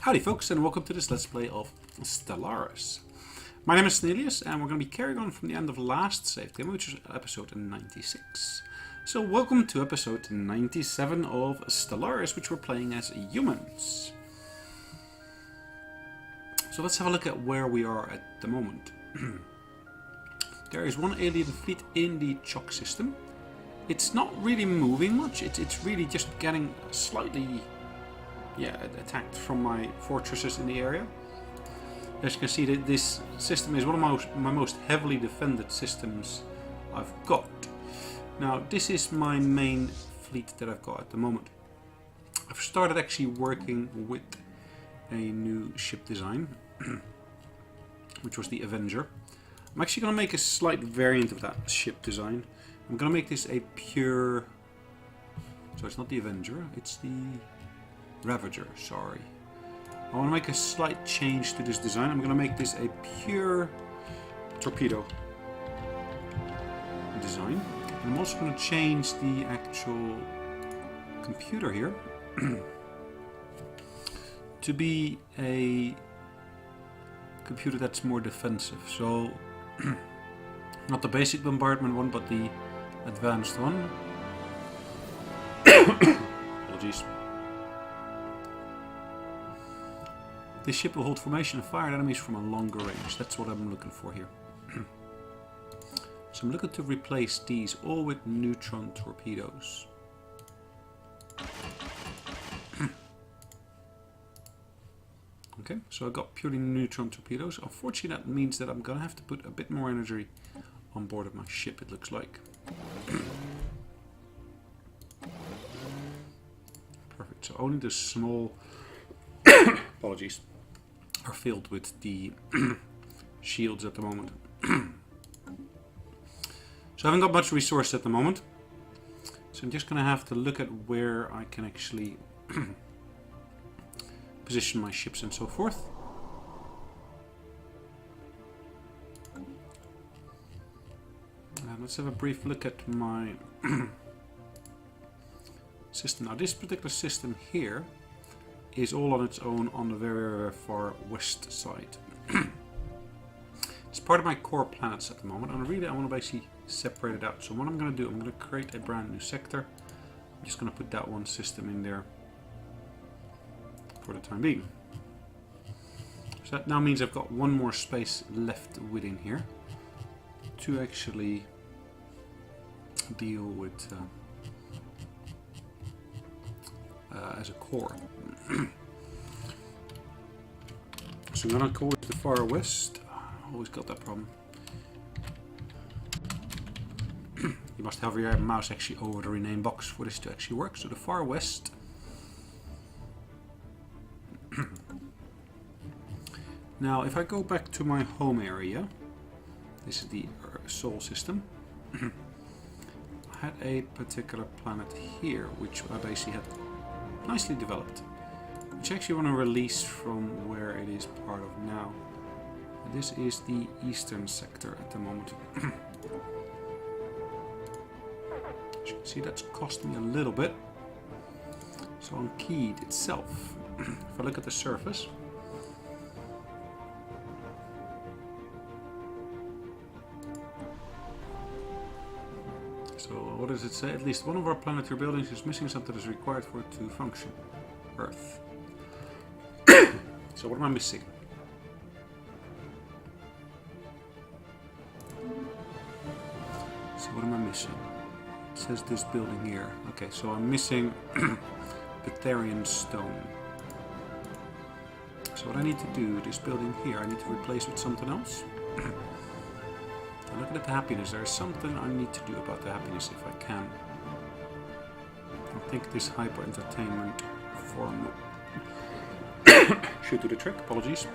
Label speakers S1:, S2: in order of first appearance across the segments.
S1: Howdy folks, and welcome to this Let's Play of Stellaris. My name is Sonelias, and we're going to be carrying on from the end of last save game, which is episode 96. So welcome to episode 97 of Stellaris, which we're playing as humans. So let's have a look at where we are at the moment. There is one alien fleet in the Choc system. It's not really moving much, it's really just getting slightly attacked from my fortresses in the area. As you can see, that this system is one of my most heavily defended systems I've got. Now, this is my main fleet that I've got at the moment. I've started actually working with a new ship design, which was the Avenger. I'm actually going to make a slight variant of that ship design. I'm going to make this a pure... So it's not the Avenger, it's the Ravager, sorry. I want to make a slight change to this design. I'm going to make this a pure torpedo design. And I'm also going to change the actual computer here to be a computer that's more defensive. So, not the basic bombardment one, but the advanced one. Apologies. This ship will hold formation and fire at enemies from a longer range. That's what I'm looking for here. So I'm looking to replace these all with neutron torpedoes. Okay, so I got purely neutron torpedoes. Unfortunately, that means that I'm going to have to put a bit more energy on board of my ship, it looks like. Perfect, so only the small... apologies. Are filled with the shields at the moment. So I haven't got much resource at the moment. So I'm just going to have to look at where I can actually position my ships and so forth. Let's have a brief look at my system. Now this particular system here is all on its own on the very, very far west side. It's part of my core planets at the moment, and I want to basically separate it out. So what I'm going to do, I'm going to create a brand new sector. I'm just going to put that one system in there for the time being. So that now means I've got one more space left within here to actually deal with as a core. So I'm going to go to the far west. Always got that problem. You must have your mouse actually over the rename box for this to actually work. So the far west. Now if I go back to my home area, this is the Sol system. I had a particular planet here which I basically had nicely developed, which I actually want to release from where it is part of now. This is the eastern sector at the moment. As you can see, that's cost me a little bit. So on Keed itself, if I look at the surface, so what does it say? At least one of our planetary buildings is missing something that is required for it to function. Earth. So what am I missing? So what am I missing? It says this building here. Okay, so I'm missing Betharian stone. So what I need to do, this building here, I need to replace with something else. Now looking at the happiness, there's something I need to do about the happiness if I can. I think this hyper entertainment form should do the trick. Apologies.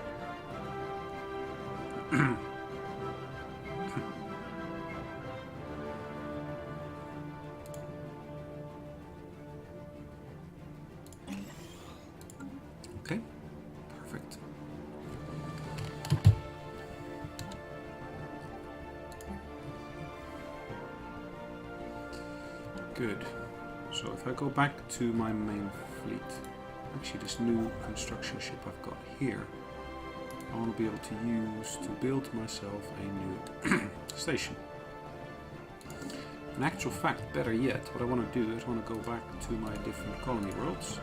S1: Okay, perfect. Good. So if I go back to my main fleet, Actually, this new construction ship I've got here, I want to be able to use to build myself a new station. In actual fact, better yet, what I want to do is I want to go back to my different colony worlds.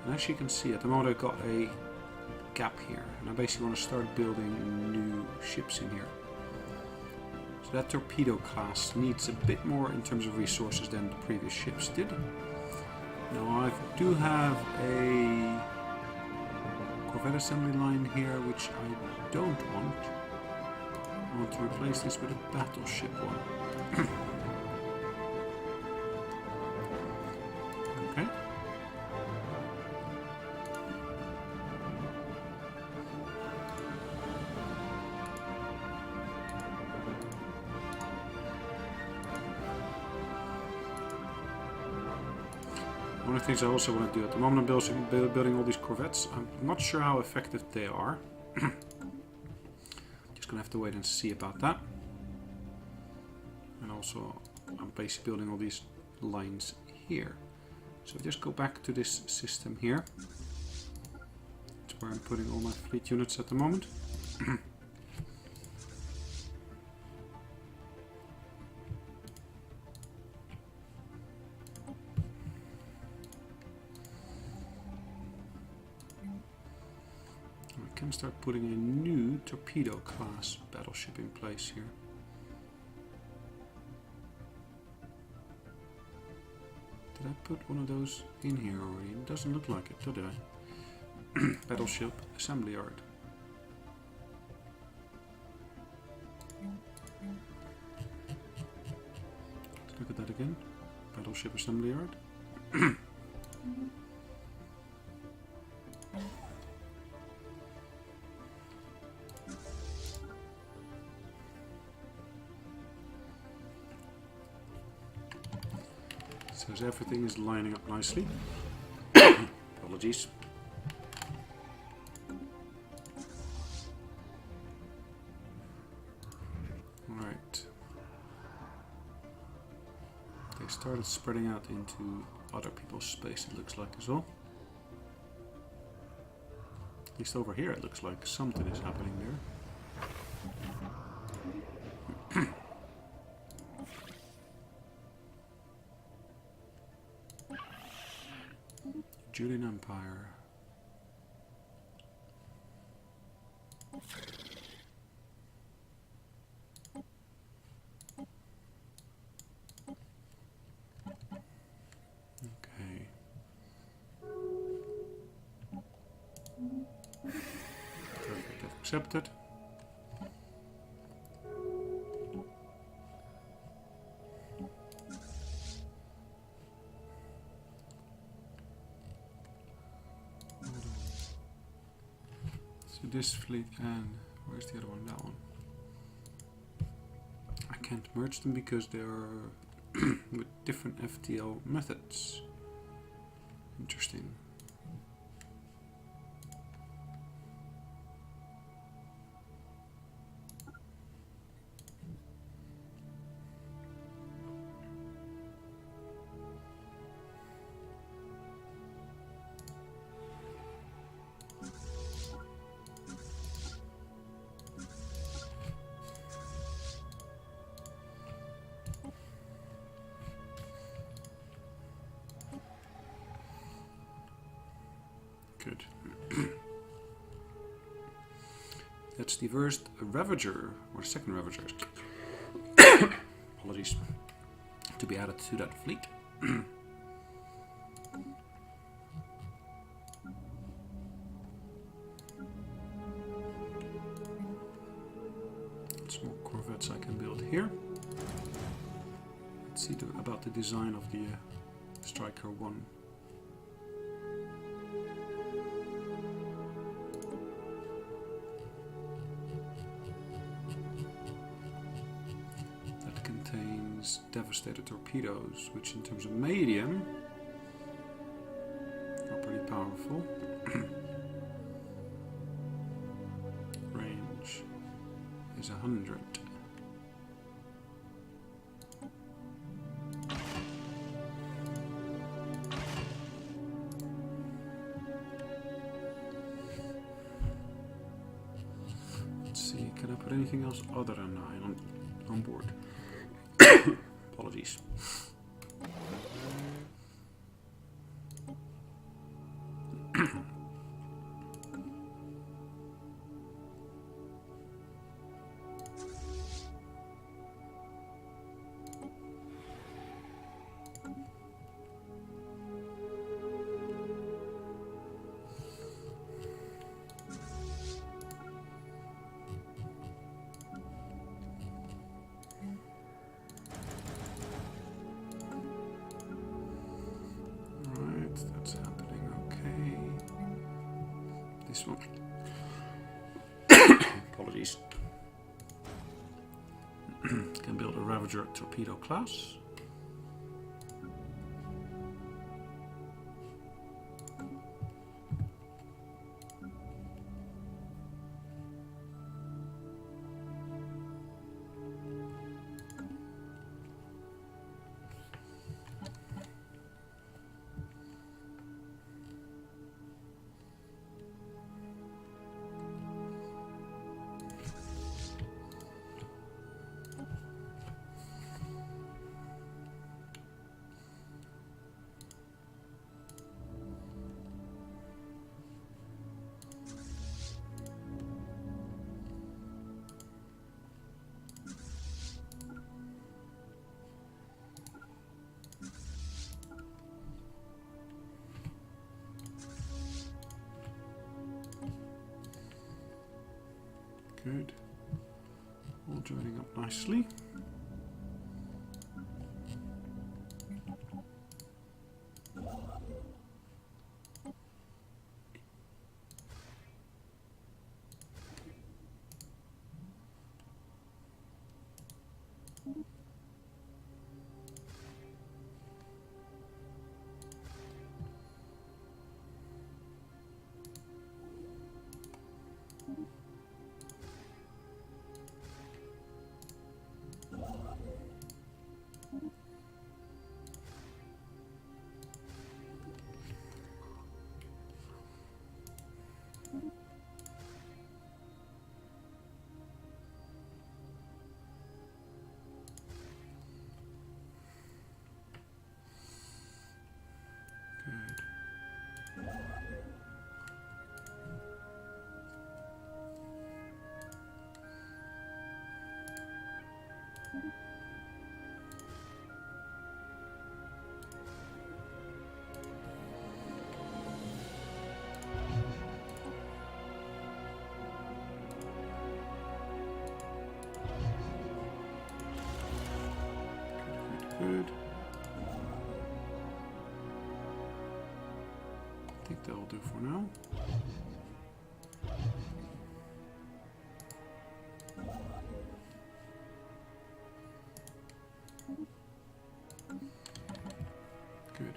S1: And as you can see, at the moment I've got a gap here, and I basically want to start building new ships in here. So that torpedo class needs a bit more in terms of resources than the previous ships did. Now I do have a Corvette assembly line here, which I don't want. I want to replace this with a battleship one. Okay. One of the things I also want to do at the moment, I'm building all these corvettes. I'm not sure how effective they are. Just gonna have to wait and see about that. And also, I'm basically building all these lines here. So just go back to this system here. That's where I'm putting all my fleet units at the moment. I can start putting a new torpedo class battleship in place here. Did I put one of those in here already? It doesn't look like it, did I? Battleship assembly yard. Let's look at that again. Battleship assembly yard. So everything is lining up nicely. Apologies. Alright. They started spreading out into other people's space, it looks like, as well. At least over here it looks like something is happening there. Julian Empire. Okay. Perfect, I've accepted. This fleet and where's the other one? That one. I can't merge them because they are with different FTL methods. Interesting. Good. That's the first Ravager, or second Ravager. Apologies. To be added to that fleet. Some more corvettes I can build here. Let's see about the design of the Striker 1. Devastator torpedoes, which in terms of medium are pretty powerful. Range is 100. put anything else other than 9 on board. Apologies. That's happening okay. This one. Apologies. Can build a Ravager torpedo class. Good. All joining up nicely. Good. I think that'll do for now. Good.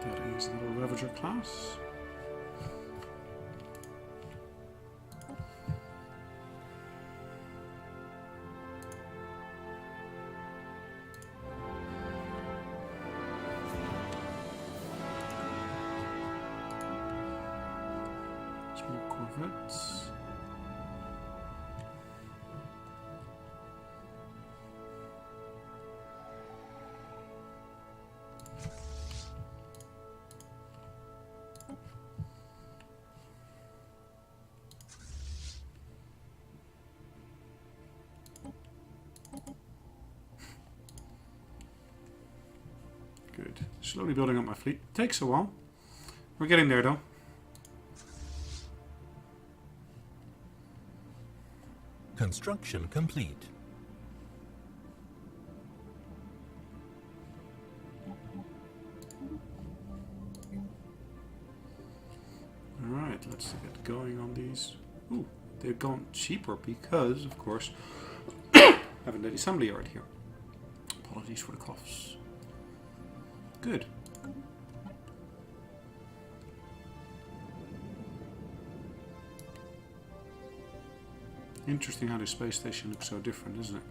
S1: That is the little Ravager class. Small corvettes. Good. Slowly building up my fleet. Takes a while. We're getting there though.
S2: Construction complete.
S1: Alright, let's get going on these. Ooh, they've gone cheaper because, of course, I haven't done assembly yard here. Apologies for the coughs. Good. Interesting how the space station looks so different, isn't it?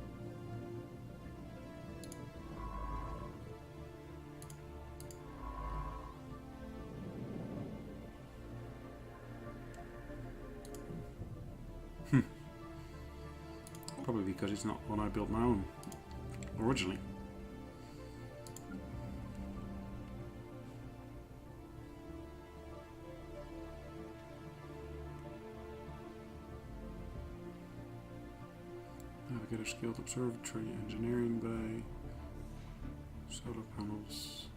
S1: Probably because it's not one I built my own originally. Navigator skilled observatory, engineering bay, solar panels.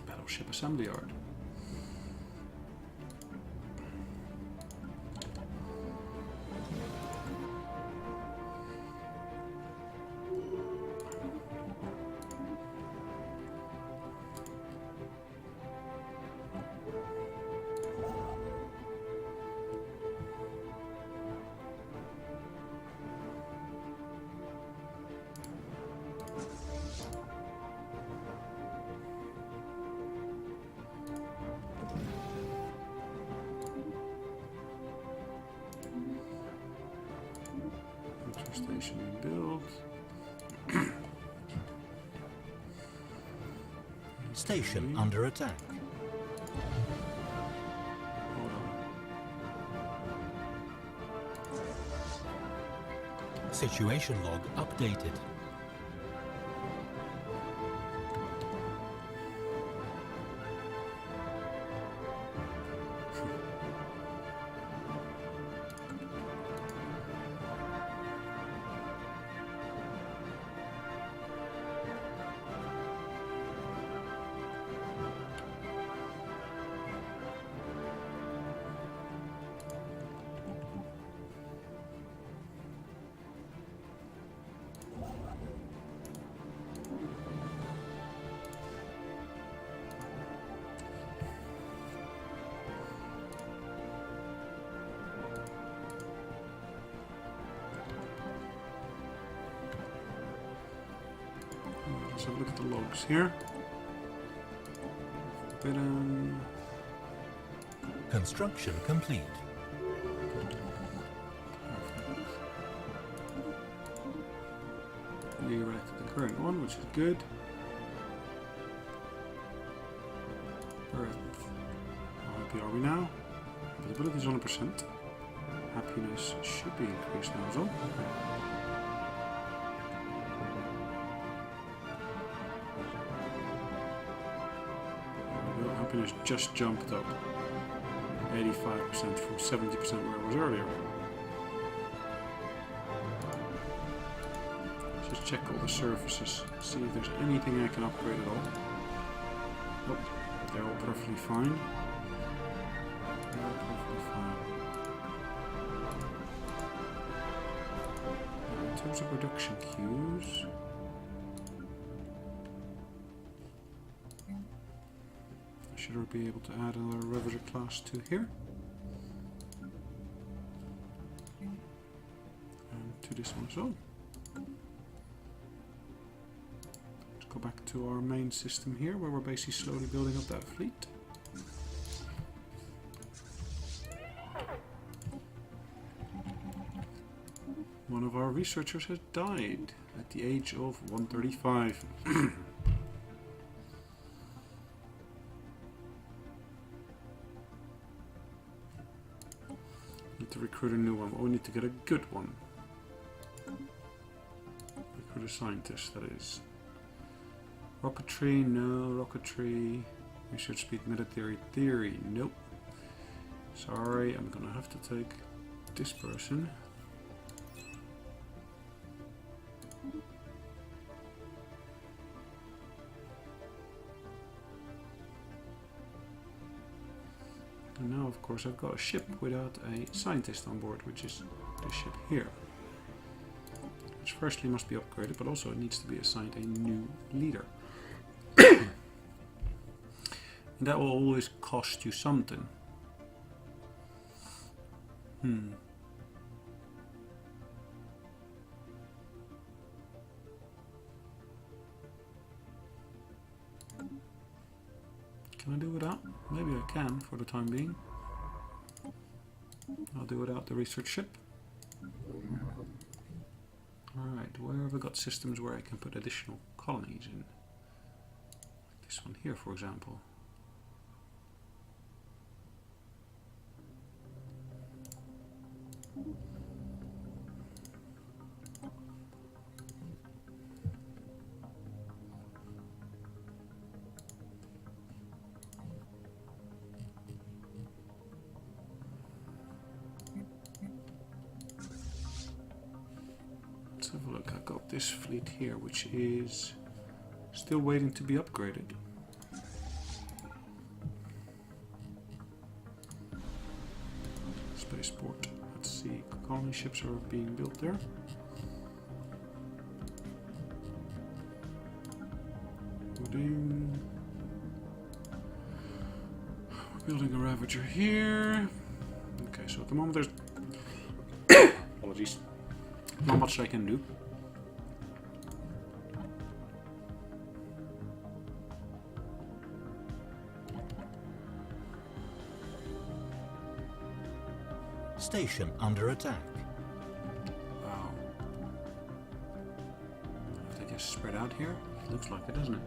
S1: Battleship assembly yard. Station build.
S2: Station under attack.
S1: Hold on.
S2: Situation log updated.
S1: Let's have a look at the logs here. Forbidden.
S2: Construction complete.
S1: Re-erected the current one, which is good. Earth. How happy are we now? Visibility is 100%. Happiness should be increased now as well. Happiness just jumped up 85% from 70% where it was earlier. Just check all the surfaces, see if there's anything I can upgrade at all. Nope, they're all perfectly fine. They're all perfectly fine. In terms of production queues, should I be able to add another Ravager class to here? And to this one as well. Let's go back to our main system here, where we're basically slowly building up that fleet. One of our researchers has died at the age of 135. Need to recruit a new one. Oh, we need to get a good one. Recruit a scientist, that is. Rocketry, no. Rocketry. Research speed, military theory, nope. Sorry, I'm gonna have to take this person. And now, of course, I've got a ship without a scientist on board, which is this ship here. Which firstly must be upgraded, but also it needs to be assigned a new leader. And that will always cost you something. Can I do without? Maybe I can for the time being. I'll do without the research ship. Alright, where have I got systems where I can put additional colonies in? Like this one here, for example. Let's have a look. I got this fleet here, which is still waiting to be upgraded. Spaceport. Let's see. Colony ships are being built there. We're building a Ravager here. Okay, so at the moment there's apologies. Not much I can do.
S2: Station under attack.
S1: Wow. If they just spread out here, it looks like it, doesn't it?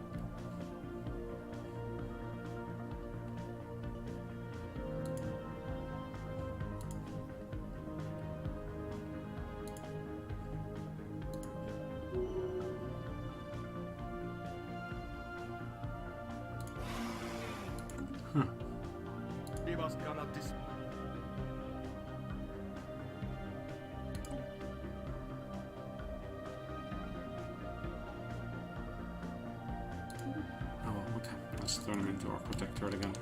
S1: Let's turn him into our protector again.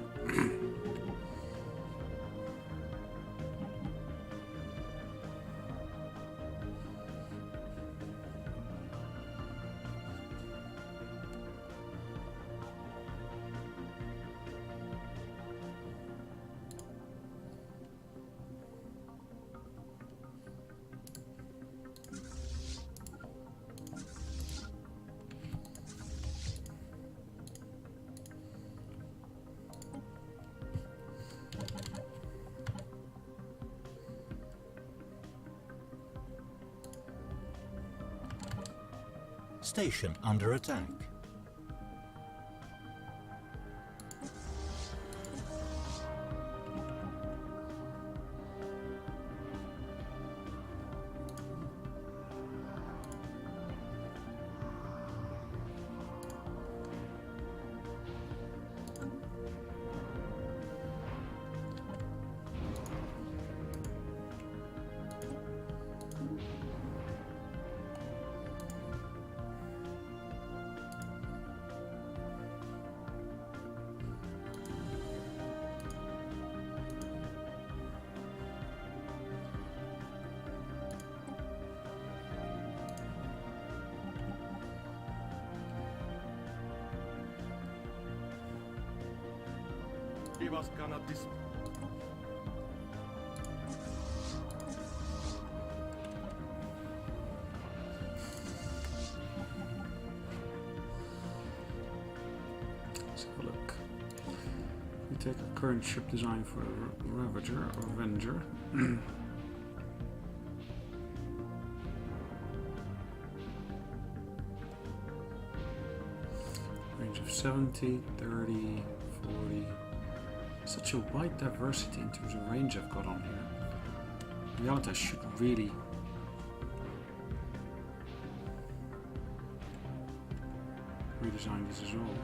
S2: Station under attack. Let's have a look. We take a current ship design for a Ravager or Avenger. Range of 70, 30, 40. Such a wide diversity in terms of range I've got on here. In reality, I should really redesign this as well.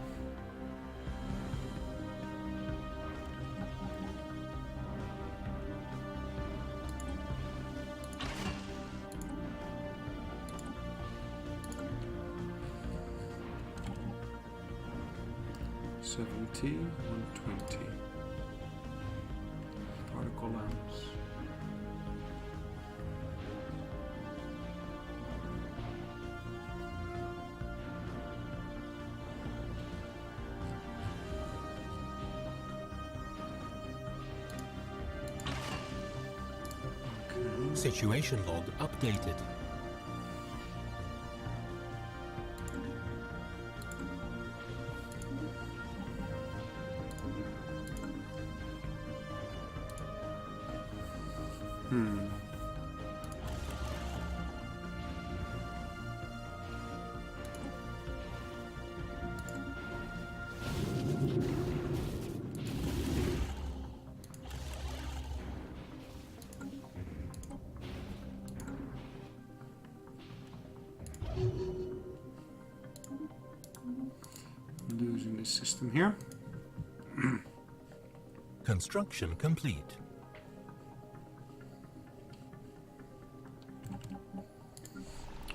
S2: $70, $120. Particle lamps. Okay. Situation log updated.
S1: system here.
S3: Construction complete.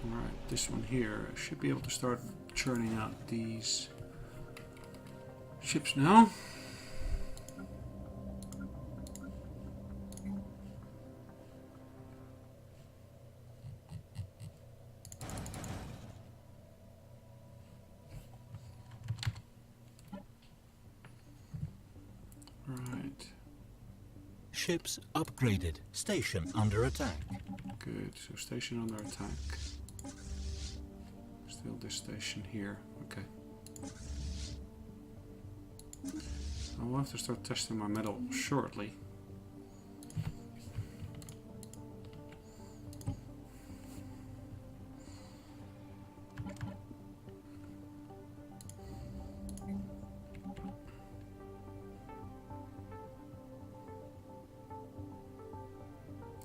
S1: Alright, this one here should be able to start churning out these ships now. Right.
S3: Ships upgraded. Station under attack.
S1: Good, so station under attack. Still this station here, okay. I'll have to start testing my metal shortly.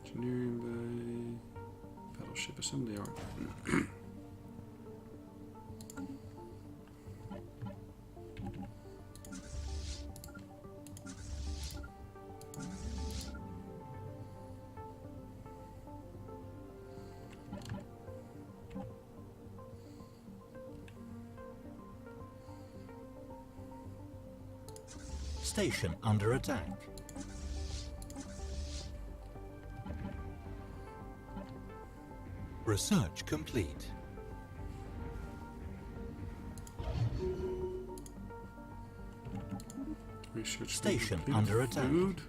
S1: Engineering bay, battleship assembly yard.
S3: Station under attack. Research complete.
S1: Research
S3: Station
S1: complete.
S3: under attack.
S1: Food.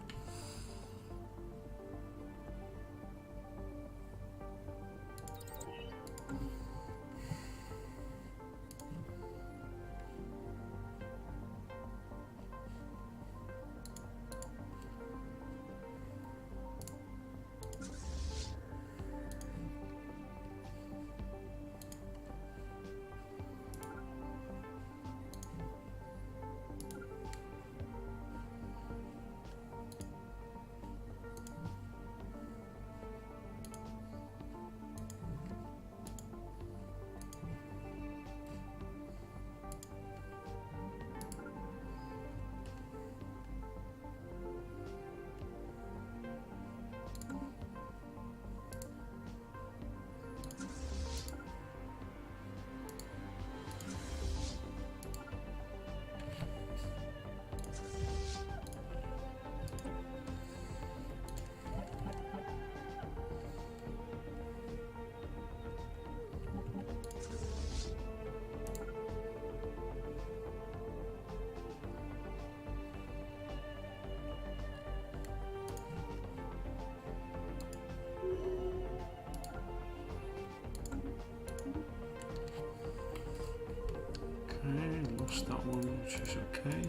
S1: Okay, lost that one, which is okay.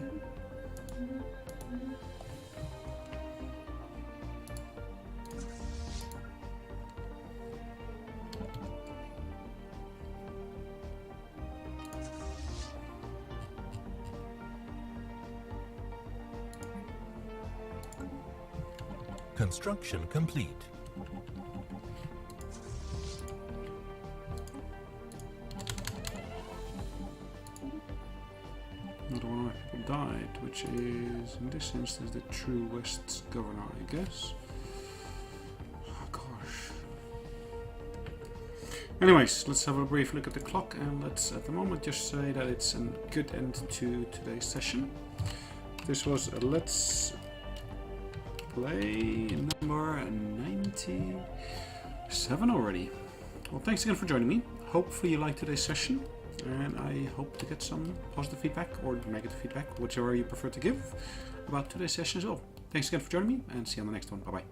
S3: Construction complete.
S1: Another one of my people died, which is, in this instance, the True West's governor, I guess. Oh, gosh. Anyways, let's have a brief look at the clock, and let's, at the moment, just say that it's a good end to today's session. This was a Let's Play number 97 already. Well, thanks again for joining me. Hopefully you liked today's session, and I hope to get some positive feedback or negative feedback, whichever you prefer to give, about today's session as well. Thanks again for joining me, and see you on the next one. Bye bye.